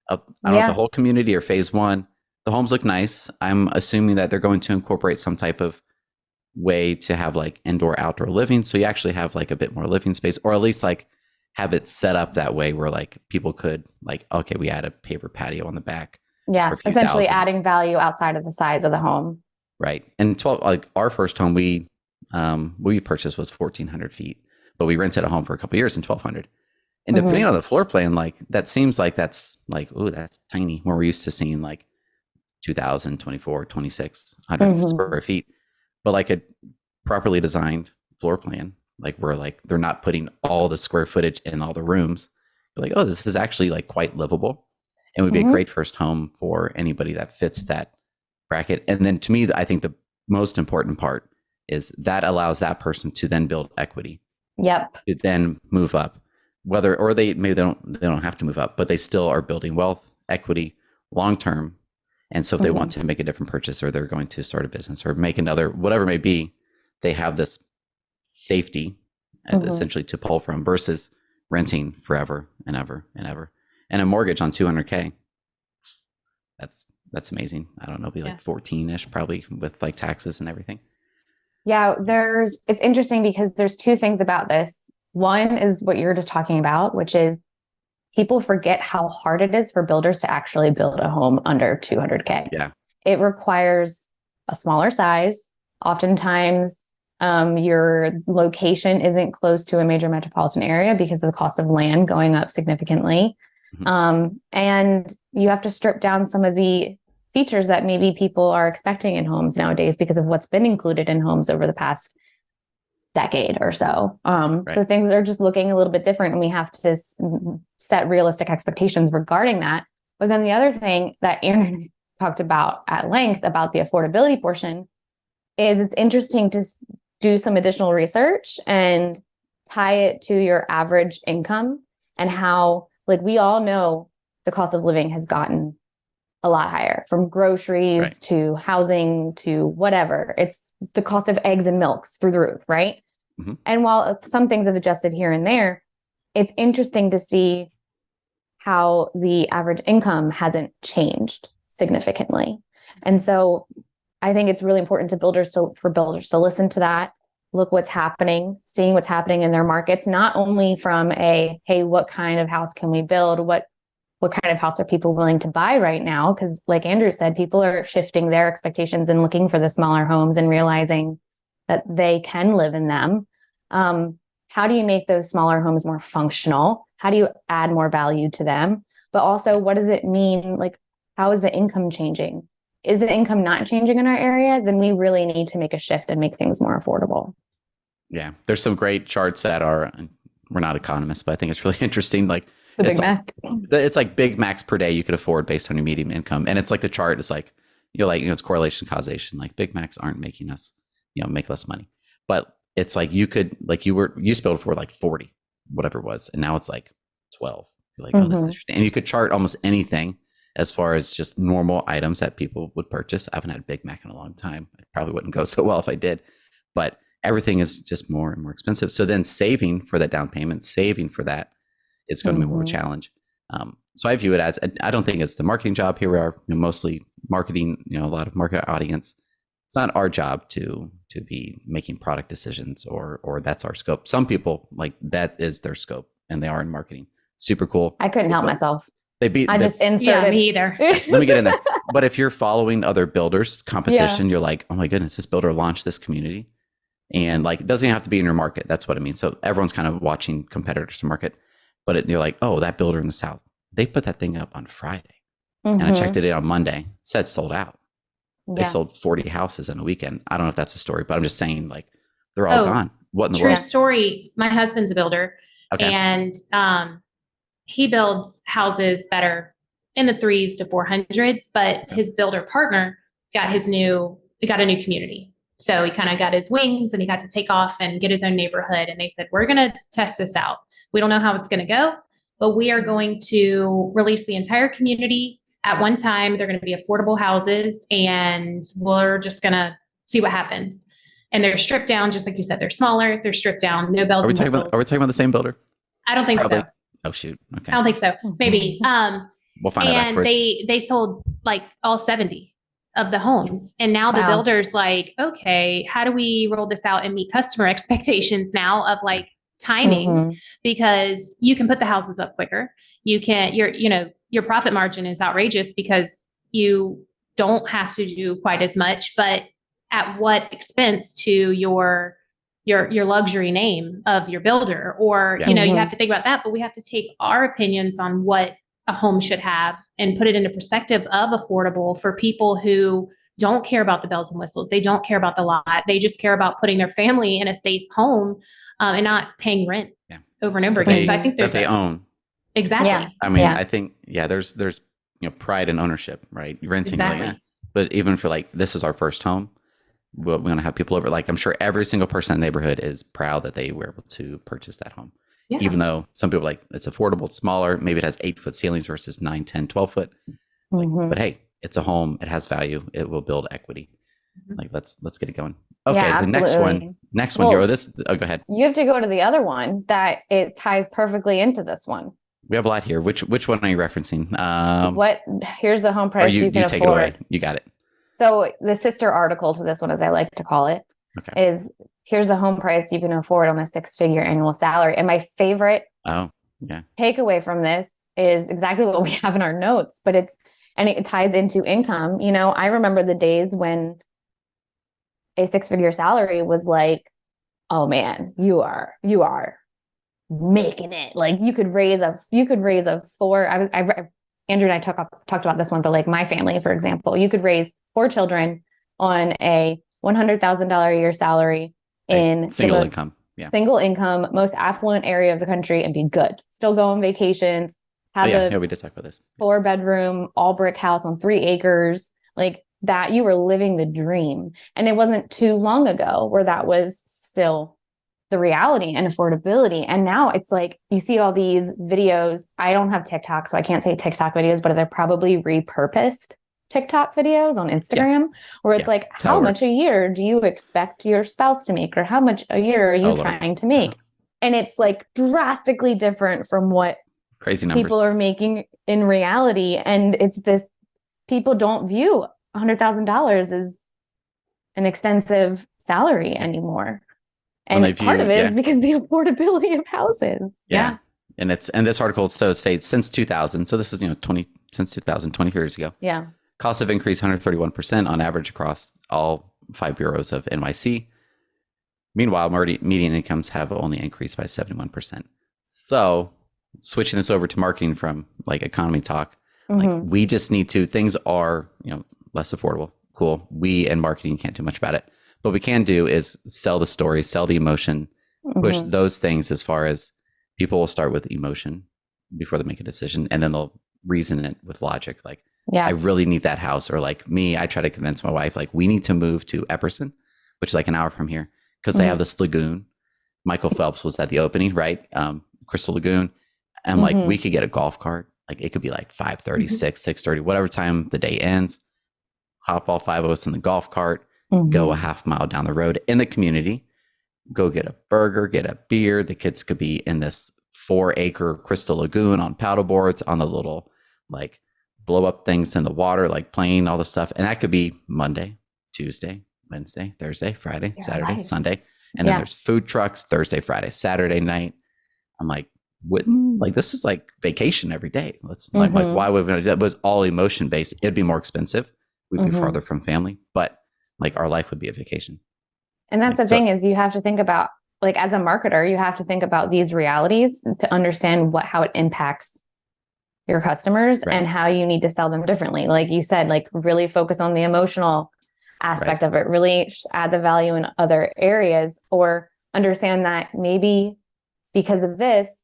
I don't know if the whole community or phase one. The homes look nice. I'm assuming that they're going to incorporate some type of way to have like indoor outdoor living. So you actually have like a bit more living space, or at least like have it set up that way where like people could like, okay, we add a paver patio on the back. Yeah. Essentially adding value outside of the size of the home. Right. And 12, like our first home we purchased was 1,400 feet, but we rented a home for a couple of years in 1,200. And depending on the floor plan, like that seems like that's like, oh, that's tiny. Where we're used to seeing like 2,000, 24, 2,600 square feet. But like a properly designed floor plan, like where like they're not putting all the square footage in all the rooms. You're like, oh, this is actually like quite livable and would be a great first home for anybody that fits that bracket. And then to me, I think the most important part is that allows that person to then build equity. Yep. To then move up. They don't have to move up, but they still are building wealth, equity, long term. And so if they want to make a different purchase, or they're going to start a business or make another, whatever it may be, they have this safety essentially to pull from versus renting forever and ever and ever. And a mortgage on 200K, that's amazing. I don't know, be like 14-ish probably with like taxes and everything. Yeah, it's interesting because there's two things about this. One is what you're just talking about, which is people forget how hard it is for builders to actually build a home under 200K. Yeah. It requires a smaller size. Oftentimes, your location isn't close to a major metropolitan area because of the cost of land going up significantly. And you have to strip down some of the features that maybe people are expecting in homes nowadays because of what's been included in homes over the past decade or so. Right. So things are just looking a little bit different, and we have to set realistic expectations regarding that. But then the other thing that Aaron talked about at length about the affordability portion is it's interesting to do some additional research and tie it to your average income and how, like, we all know the cost of living has gotten a lot higher, from groceries Right. to housing to whatever. It's the cost of eggs and milks through the roof, right? Mm-hmm. And while some things have adjusted here and there, it's interesting to see how the average income hasn't changed significantly. And so I think it's really important to for builders to listen to that, look what's happening, seeing what's happening in their markets, not only from hey, what kind of house can we build? What kind of house are people willing to buy right now? Because like Andrew said, people are shifting their expectations and looking for the smaller homes and realizing that they can live in them. How do you make those smaller homes more functional? How do you add more value to them? But also, what does it mean? Like, how is the income changing? Is the income not changing in our area? Then we really need to make a shift and make things more affordable. Yeah. There's some great charts that are, we're not economists, but I think it's really interesting. Like, The Big Mac. It's like Big Macs per day you could afford based on your median income. And it's like the chart is like, it's correlation, causation. Like Big Macs aren't making us, make less money. But it's like you could, like you used to be able to afford like 40, whatever it was. And now it's like 12. You're like, oh, that's interesting. And you could chart almost anything as far as just normal items that people would purchase. I haven't had a Big Mac in a long time. It probably wouldn't go so well if I did. But everything is just more and more expensive. So then saving for that down payment, saving for that, it's going to be more of a challenge. So I view it as, I don't think it's the marketing job. Here we are, mostly marketing, a lot of market audience. It's not our job to be making product decisions or that's our scope. Some people, like, that is their scope and they are in marketing. Super cool. I couldn't help myself. Just inserted. Yeah, me either. Let me get in there. But if you're following other builders competition, you're like, oh my goodness, this builder launched this community. And like, it doesn't even have to be in your market. That's what I mean. So everyone's kind of watching competitors to market. But you're like, oh, that builder in the South, they put that thing up on Friday. And I checked it in on Monday, said sold out. They sold 40 houses in a weekend. I don't know if that's a story, but I'm just saying, like, they're all gone. What in the world? True story. My husband's a builder, and he builds houses that are in the 3s to 400s, but his builder partner got a new community. So he kind of got his wings and he got to take off and get his own neighborhood. And they said, we're going to test this out. We don't know how it's going to go, but we are going to release the entire community at one time. They're going to be affordable houses, and we're just going to see what happens. And they're stripped down, just like you said, they're smaller, they're stripped down, no bells and whistles. Are we talking about the same builder? I don't think so. Oh, shoot. Okay. I don't think so. Maybe. We'll find out afterwards. They sold like all 70 of the homes. And now the builder's like, okay, how do we roll this out and meet customer expectations now of like timing? Because you can put the houses up quicker. You can, your profit margin is outrageous because you don't have to do quite as much, but at what expense to your luxury name of your builder? Or, you have to think about that, but we have to take our opinions on what a home should have and put it into perspective of affordable for people who don't care about the bells and whistles. They don't care about the lot. They just care about putting their family in a safe home and not paying rent over and over again. So I think there's they own. Exactly. Yeah. I mean, I think, there's pride in ownership, right? Renting, exactly. But even for like, this is our first home, we're going to have people over. Like, I'm sure every single person in the neighborhood is proud that they were able to purchase that home. Yeah. Even though some people are like, it's affordable, it's smaller, maybe it has 8-foot ceilings versus 9, 10, 12 foot. But hey, it's a home, it has value, it will build equity. Like, let's get it going. Okay, the next one here. Go ahead. You have to go to the other one that it ties perfectly into this one. We have a lot here. Which one are you referencing? Here's the home price you can take afford. It away. You got it. So the sister article to this one, as I like to call it, is here's the home price you can afford on a 6-figure annual salary. And my favorite takeaway from this is exactly what we have in our notes, but it ties into income. I remember the days when a 6-figure salary was like, oh man, you are making it. Like, you could raise a 4. Andrew and I talked about this one, but like my family, for example, you could raise 4 children on a $100,000 a year salary in single income. Yeah. single income, most affluent area of the country and be good. Still go on vacations, have We did talk about this. 4-bedroom, all brick house on 3 acres, like that. You were living the dream. And it wasn't too long ago where that was still the reality and affordability. And now it's like you see all these videos. I don't have TikTok, so I can't say TikTok videos, but they're probably repurposed TikTok videos on Instagram where it's like, how much a year do you expect your spouse to make? Or how much a year are you trying to make? And it's like drastically different from what crazy numbers people are making in reality. And it's this, people don't view $100,000 as an extensive salary anymore. And part of it is because the affordability of houses. Yeah. And this article states since 2000. So this is, since 2000, 20 years ago. Yeah. Costs have increased 131% on average across all 5 bureaus of NYC. Meanwhile, median incomes have only increased by 71%. So switching this over to marketing from like economy talk, like we just need to, things are, less affordable. Cool. We in marketing can't do much about it. What we can do is sell the story, sell the emotion, push those things as far as people will start with emotion before they make a decision. And then they'll reason it with logic. Like, I really need that house. Or like me, I try to convince my wife, like we need to move to Epperson, which is like an hour from here because they have this lagoon. Michael Phelps was at the opening, right? Crystal Lagoon. And like we could get a golf cart. Like it could be like 5:30, 6:30, whatever time the day ends. Hop all 5 of us in the golf cart, go a half mile down the road in the community, go get a burger, get a beer. The kids could be in this 4-acre Crystal Lagoon on paddle boards on the little like blow up things in the water, like playing all the stuff. And that could be Monday, Tuesday, Wednesday, Thursday, Friday, Saturday, Sunday. And then there's food trucks, Thursday, Friday, Saturday night. I'm like, what? Like, this is like vacation every day. Let's like, why would we do that? It was all emotion based. It'd be more expensive. We'd be farther from family, but like our life would be a vacation. And that's the thing is you have to think about, like, as a marketer, you have to think about these realities to understand how it impacts your customers and how you need to sell them differently. Like you said, like really focus on the emotional aspect of it, really add the value in other areas, or understand that maybe because of this,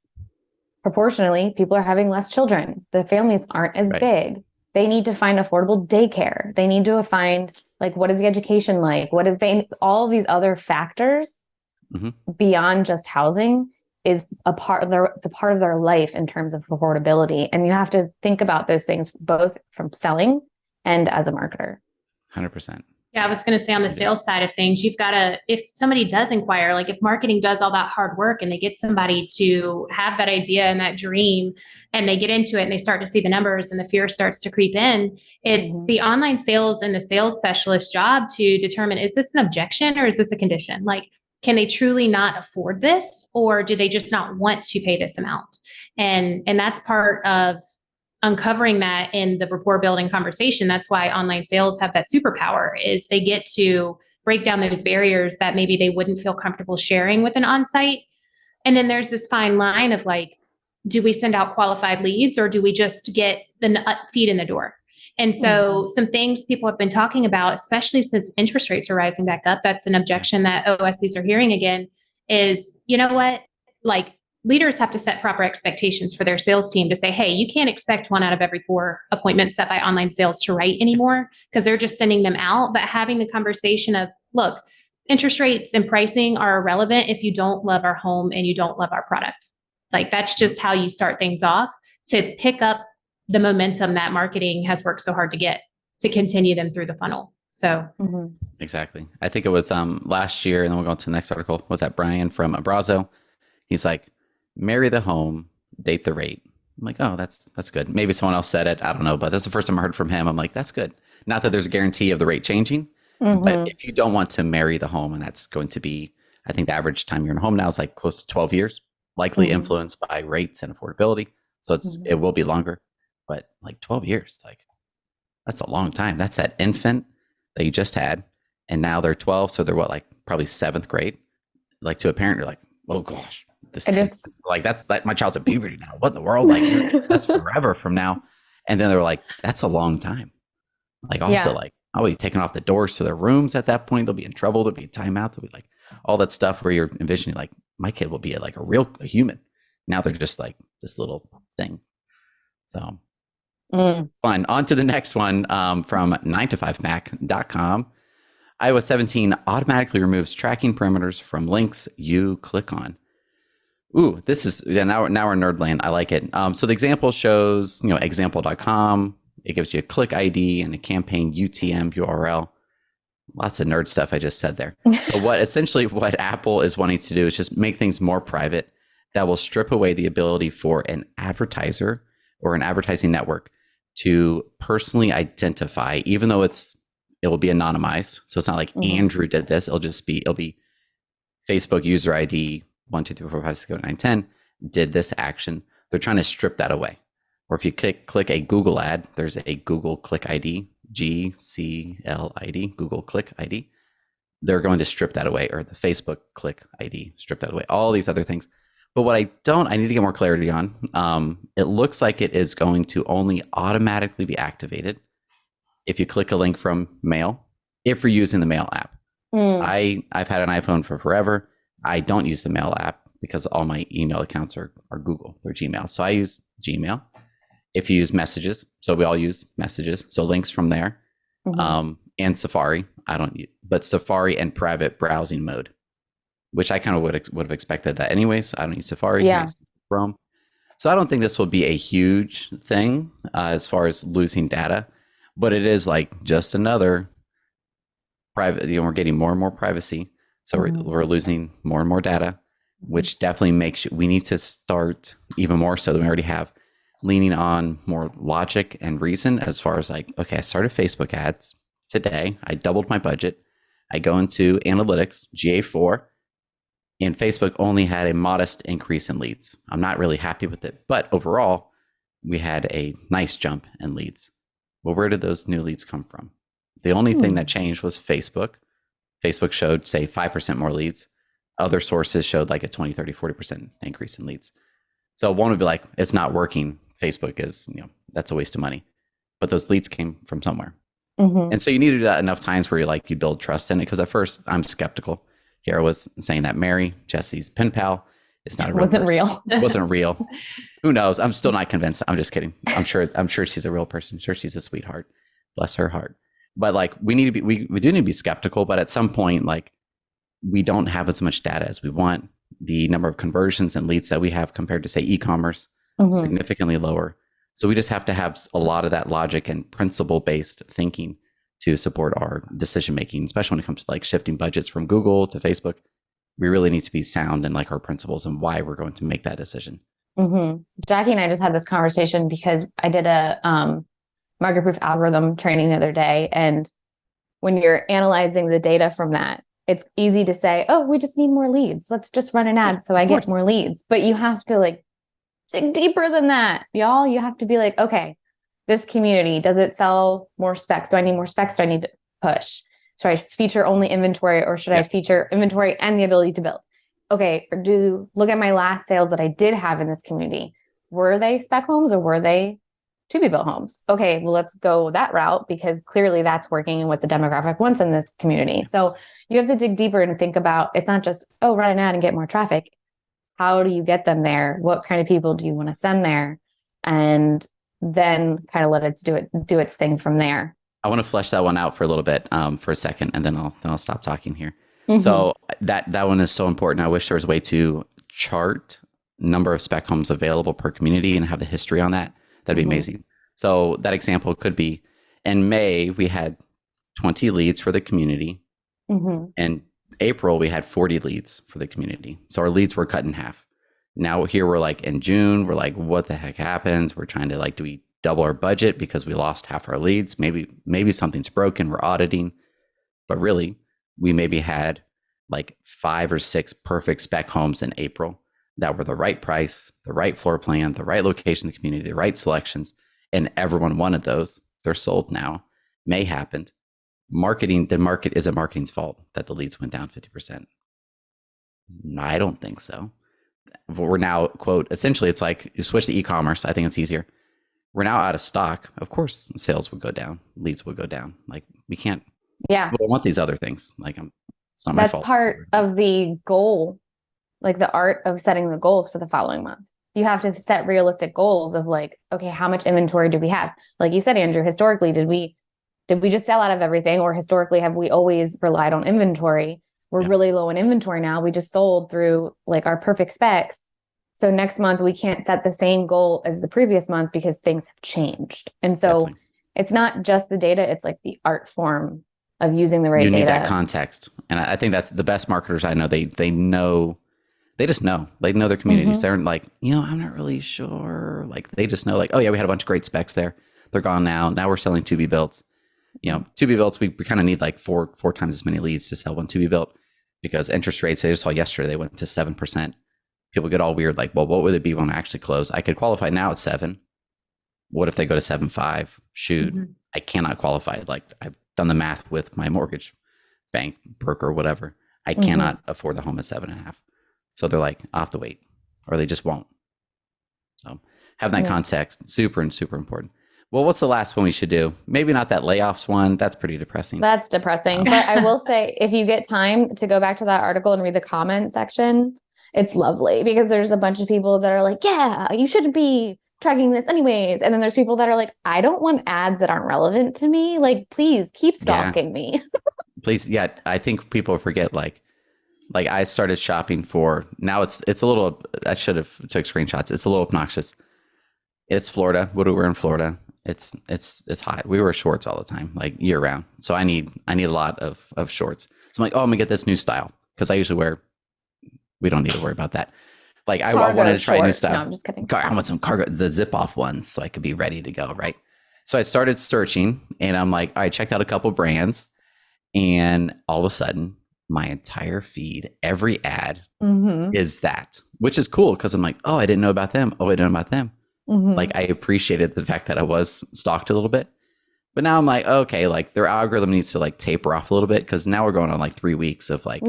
proportionally, people are having less children. The families aren't as big. They need to find affordable daycare. They need to find, like, what is the education like? What is all of these other factors beyond just housing is it's a part of their life in terms of affordability. And you have to think about those things both from selling and as a marketer. 100%. Yeah, I was going to say on the sales side of things, you've got to, if somebody does inquire, like if marketing does all that hard work and they get somebody to have that idea and that dream and they get into it and they start to see the numbers and the fear starts to creep in, it's the online sales and the sales specialist job to determine, is this an objection or is this a condition? Like, can they truly not afford this, or do they just not want to pay this amount? And that's part of uncovering that in the rapport building conversation. That's why online sales have that superpower, is they get to break down those barriers that maybe they wouldn't feel comfortable sharing with an on-site. And then there's this fine line of like, do we send out qualified leads or do we just get the feet in the door? And so some things people have been talking about, especially since interest rates are rising back up, that's an objection that OSCs are hearing again, is, you know what, like, leaders have to set proper expectations for their sales team to say, hey, you can't expect 1 out of every 4 appointments set by online sales to write anymore because they're just sending them out. But having the conversation of, look, interest rates and pricing are irrelevant if you don't love our home and you don't love our product. Like, that's just how you start things off to pick up the momentum that marketing has worked so hard to get, to continue them through the funnel. So exactly. I think it was last year, and then we'll go on to the next article. Was that Brian from Abrazo? He's like, marry the home, date the rate. I'm like, oh, that's good. Maybe someone else said it. I don't know, but that's the first time I heard from him. I'm like, that's good. Not that there's a guarantee of the rate changing, but if you don't want to marry the home, and that's going to be, I think the average time you're in a home now is like close to 12 years, likely influenced by rates and affordability. So it will be longer, but like 12 years, like that's a long time. That's that infant that you just had, and now they're 12. So they're what, like probably 7th grade. Like, to a parent, you're like, oh gosh. That's like my child's at puberty now. What in the world? Like, that's forever from now. And then they're like, that's a long time. Like, I'll have to, like, I'll be taking off the doors to their rooms at that point. They'll be in trouble. There'll be a timeout. They'll be like, all that stuff where you're envisioning like my kid will be like a human. Now they're just like this little thing. So fun. On to the next one from 9to5mac.com. iOS 17 automatically removes tracking parameters from links you click on. Ooh, this is now we're nerdland. I like it. So the example shows, example.com. It gives you a click ID and a campaign UTM URL. Lots of nerd stuff I just said there. So what Apple is wanting to do is just make things more private. That will strip away the ability for an advertiser or an advertising network to personally identify, even though it will be anonymized. So it's not like Andrew did this. It'll be Facebook user ID 1, 2, 3, 4, 5, 6, 7, 8, 9, 10 did this action. They're trying to strip that away. Or if you click a Google ad, there's a Google Click ID, GCLID, Google Click ID. They're going to strip that away, or the Facebook Click ID, strip that away. All these other things. But what I need to get more clarity on. It looks like it is going to only automatically be activated if you click a link from Mail, if you're using the Mail app. I've had an iPhone for forever. I don't use the Mail app because all my email accounts are Google, they're Gmail. So I use Gmail. If you use Messages, so we all use Messages, so links from there, and Safari. I don't use, but Safari and private browsing mode, which I kind of would have expected that anyways. I don't use Safari. Yeah. I use Chrome. So I don't think this will be a huge thing as far as losing data, but it is like just another private. We're getting more and more privacy, so we're losing more and more data, which definitely makes we need to start even more so than we already have, leaning on more logic and reason as far as like, okay, I started Facebook ads today. I doubled my budget. I go into analytics, GA4, and Facebook only had a modest increase in leads. I'm not really happy with it, but overall, we had a nice jump in leads. Well, where did those new leads come from? The only thing that changed was Facebook. Facebook showed, say, 5% more leads. Other sources showed like a 20, 30, 40% increase in leads. So one would be like, it's not working. Facebook is, that's a waste of money. But those leads came from somewhere. And so you need to do that enough times where you build trust in it. Because at first I'm skeptical. Here I was saying that Mary, Jessie's pen pal, is not a real person. Real. Wasn't real. Who knows? I'm still not convinced. I'm just kidding. I'm sure she's a real person. I'm sure she's a sweetheart. Bless her heart. But we need to be, we do need to be skeptical, but at some point, we don't have as much data as we want. The number of conversions and leads that we have compared to, say, e-commerce, significantly lower. So we just have to have a lot of that logic and principle-based thinking to support our decision-making, especially when it comes to shifting budgets from Google to Facebook. We really need to be sound in our principles and why we're going to make that decision. Jackie and I just had this conversation because I did a market-proof algorithm training the other day. And when you're analyzing the data from that, it's easy to say, oh, we just need more leads. Let's just run an ad so I get more leads. But you have to dig deeper than that, y'all. You have to be like, okay, this community, does it sell more specs? Do I need more specs? Do I need to push? Should I feature only inventory, or should I feature inventory and the ability to build? Okay, or look at my last sales that I did have in this community. Were they spec homes or were they to be built homes? Okay, well, let's go that route because clearly that's working and what the demographic wants in this community. So you have to dig deeper and think about, it's not just, oh, run an ad and get more traffic. How do you get them there? What kind of people do you want to send there? And then kind of let it do its thing from there. I want to flesh that one out for a little bit, for a second, and then I'll stop talking here. So that one is so important. I wish there was a way to chart number of spec homes available per community and have the history on that. That'd be amazing. So that example could be, in May, we had 20 leads for the community. In April, we had 40 leads for the community. So our leads were cut in half. Now here we're in June, we're what the heck happens? We're trying to do we double our budget because we lost half our leads? Maybe something's broken, we're auditing. But really, we maybe had 5 or 6 perfect spec homes in April that were the right price, the right floor plan, the right location in the community, the right selections, and everyone wanted those. They're sold now. May happened. Is it marketing's fault that the leads went down 50%? I don't think so. We're now, quote, essentially it's you switch to e-commerce. I think it's easier. We're now out of stock. Of course, sales would go down. Leads would go down. We can't. Yeah. We don't want these other things. It's not my That's fault. part of the goal, like the art of setting the goals for the following month. You have to set realistic goals of like, okay, how much inventory do we have? Like you said, Andrew, historically, did we just sell out of everything, or historically have we always relied on inventory? We're really low in inventory now. We just sold through like our perfect specs. So next month we can't set the same goal as the previous month because things have changed. And so Definitely. it's not just the data, it's like the art form of using the right data. You need that context. And I think that's the best marketers I know. They know, they just know. They know their communities. They're like, I'm not really sure. Like they just know like, oh yeah, we had a bunch of great specs there. They're gone now. Now we're selling to be builts. To be builts, we kind of need like four times as many leads to sell one to be built, because interest rates, I just saw yesterday, they went to 7%. People get all weird, like, well, what would it be when I actually close? I could qualify now at 7. What if they go to 7.5? Shoot, I cannot qualify. Like I've done the math with my mortgage bank broker, whatever. I cannot afford the home at 7.5. So they're like, I'll have to wait, or they just won't. So having that context, super important. Well, what's the last one we should do? Maybe not that layoffs one. That's pretty depressing. That's depressing. But I will say, if you get time to go back to that article and read the comment section, it's lovely, because there's a bunch of people that are like, yeah, you shouldn't be tracking this anyways. And then there's people that are like, I don't want ads that aren't relevant to me. Like, please keep stalking me. Please. Yeah. I think people forget, like I started shopping for, now it's a little, I should have took screenshots. It's a little obnoxious. It's Florida. We're in Florida. It's hot. We wear shorts all the time, like year round. So I need a lot of shorts. So I'm like, oh, I'm gonna get this new style, because I usually we don't need to worry about that. Like I wanted to try a new style. No, I'm just kidding. I want some cargo, the zip off ones, so I could be ready to go. Right. So I started searching, and I'm like, I checked out a couple brands, and all of a sudden my entire feed, every ad is that, which is cool, because I'm like, oh, I didn't know about them. Oh, I didn't know about them. Like I appreciated the fact that I was stalked a little bit, but now I'm like, okay, like their algorithm needs to like taper off a little bit, because now we're going on like 3 weeks of like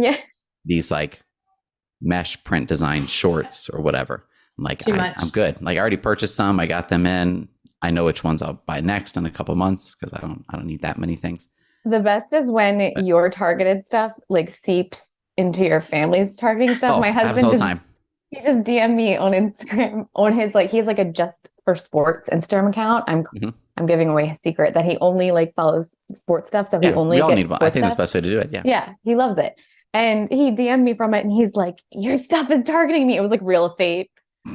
these like mesh print design shorts or whatever. I'm like, I'm good. Like I already purchased some. I got them in. I know which ones I'll buy next in a couple months, because I don't need that many things. The best is when your targeted stuff like seeps into your family's targeting stuff. My husband he just DM'd me on Instagram on his, like, he has like a Just for Sports Instagram account. I'm giving away his secret that he only like follows sports stuff. So he only gets sports stuff. I think that's the best way to do it. Yeah. Yeah. He loves it. And he DM'd me from it, and he's like, your stuff is targeting me. It was like real estate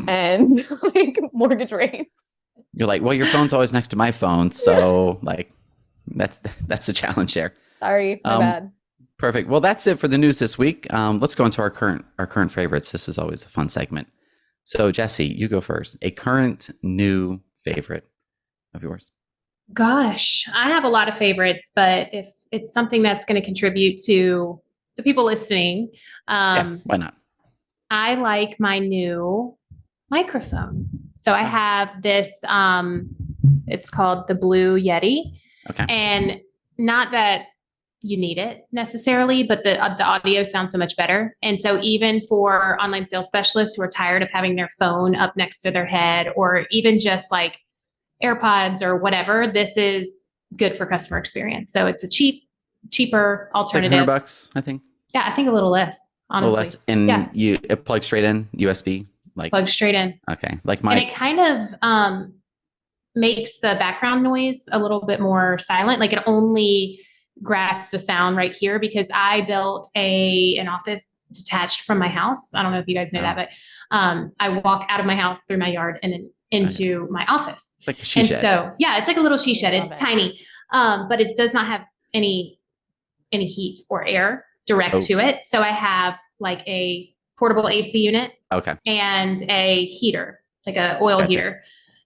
and like mortgage rates. You're like, well, your phone's always next to my phone. So like, that's the challenge there. Sorry, my bad. Perfect. Well, that's it for the news this week. Let's go into our current favorites. This is always a fun segment. So Jessie, you go first. A current new favorite of yours. Gosh, I have a lot of favorites, but if it's something that's going to contribute to the people listening, why not? I like my new microphone. So I have this, it's called the Blue Yeti. Okay. And not that you need it necessarily, but the audio sounds so much better. And so even for online sales specialists who are tired of having their phone up next to their head, or even just like AirPods or whatever, this is good for customer experience. So it's a cheaper alternative. Like $100, I think. Yeah, I think a little less, honestly. A little less. And it plugs straight in, USB? Like plugs straight in. Okay. Like and it kind of makes the background noise a little bit more silent. Like it only grasps the sound right here, because I built an office detached from my house. I don't know if you guys know that, but I walk out of my house through my yard and then into my office. Like a she shed. So yeah, it's like a little she shed. It's tiny, but it does not have any heat or air direct to it. So I have like a portable AC unit and a heater, like a oil heater.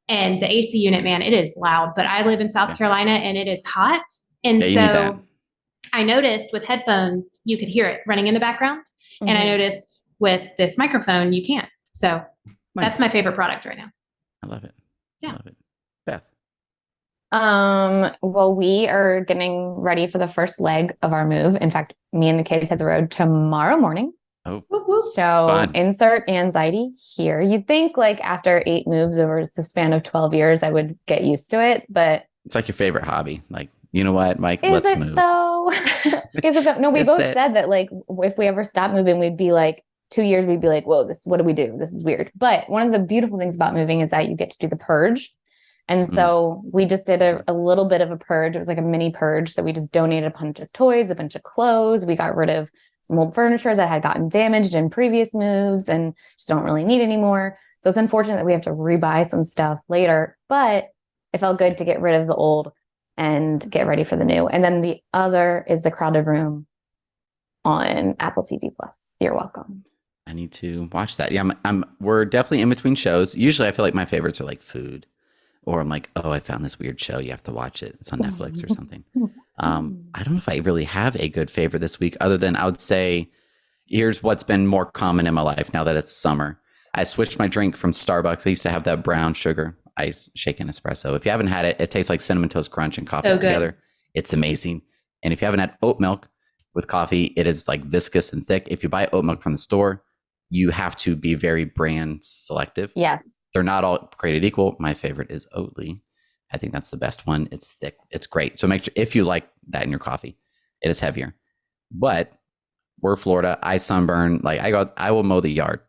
And the AC unit, man, it is loud, but I live in South Carolina and it is hot. And so I noticed with headphones, you could hear it running in the background. And I noticed with this microphone, you can't. So that's my favorite product right now. I love it. Yeah. I love it. Beth. Well, we are getting ready for the first leg of our move. In fact, me and the kids hit the road tomorrow morning. Oh, so fun. Insert anxiety here. You'd think like after 8 moves over the span of 12 years, I would get used to it, but it's like your favorite hobby. Like You know what, Mike? Is Let's it move. though? Is it though? No, we Is both it? said that like if we ever stop moving, we'd be like 2 years, we'd be like, whoa, what do we do? This is weird. But one of the beautiful things about moving is that you get to do the purge. And so we just did a little bit of a purge. It was like a mini purge. So we just donated a bunch of toys, a bunch of clothes. We got rid of some old furniture that had gotten damaged in previous moves and just don't really need anymore. So it's unfortunate that we have to rebuy some stuff later, but it felt good to get rid of the old and get ready for the new. And then the other is the Crowded Room on Apple TV Plus. You're welcome. I need to watch that. Yeah, we're definitely in between shows. Usually I feel like my favorites are like food, or I'm like, oh, I found this weird show. You have to watch it. It's on Netflix or something. I don't know if I really have a good favorite this week, other than I would say, here's what's been more common in my life now that it's summer. I switched my drink from Starbucks. I used to have that brown sugar ice shaken espresso. If you haven't had it, it tastes like Cinnamon Toast Crunch and coffee together. It's amazing. And if you haven't had oat milk with coffee, it is like viscous and thick. If you buy oat milk from the store, you have to be very brand selective. Yes. They're not all created equal. My favorite is Oatly. I think that's the best one. It's thick. It's great. So make sure if you like that in your coffee, it is heavier. But we're Florida. I sunburn. Like I will mow the yard.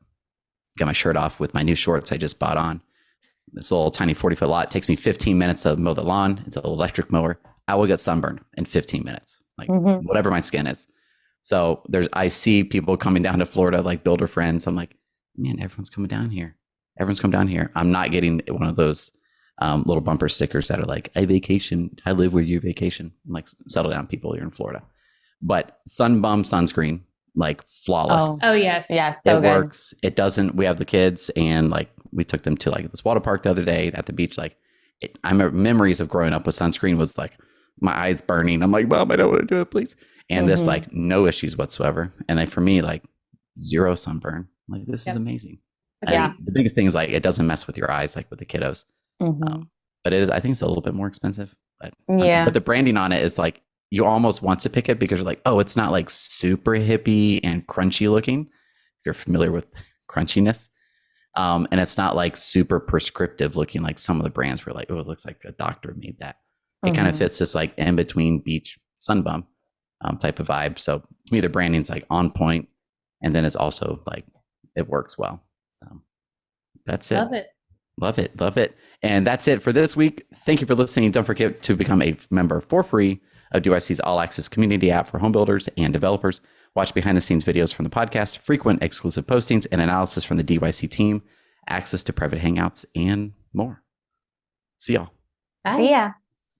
Get my shirt off with my new shorts I just bought on. This little tiny 40-foot lot. It takes me 15 minutes to mow the lawn. It's an electric mower. I will get sunburned in 15 minutes, like whatever my skin is. So I see people coming down to Florida, like builder friends. I'm like, man, everyone's coming down here. Everyone's come down here. I'm not getting one of those little bumper stickers that are like, I vacation. I live where you vacation. I'm like, settle down, people. You're in Florida. But Sunbum sunscreen, like flawless. Oh yes. Yes. So it good. works. It doesn't. We have the kids, and like we took them to like this water park the other day at the beach. Like, I remember memories of growing up with sunscreen was like my eyes burning. I'm like, Mom, I don't want to do it, please. And this like no issues whatsoever. And like for me, like zero sunburn. Like this is amazing. Yeah. The biggest thing is like it doesn't mess with your eyes like with the kiddos. But it is. I think it's a little bit more expensive. But but the branding on it is like you almost want to pick it because you're like, oh, it's not like super hippie and crunchy looking. If you're familiar with crunchiness. And it's not like super prescriptive looking like some of the brands were like, oh, it looks like a doctor made that. It kind of fits this like in between beach sunbum type of vibe. So to me, the branding's like on point, and then it's also like it works well. So that's it. Love it. And that's it for this week. Thank you for listening. Don't forget to become a member for free of DYC's All Access community app for home builders and developers. Watch behind the scenes videos from the podcast, frequent exclusive postings, and analysis from the DYC team, access to private hangouts, and more. See y'all. Bye. See ya.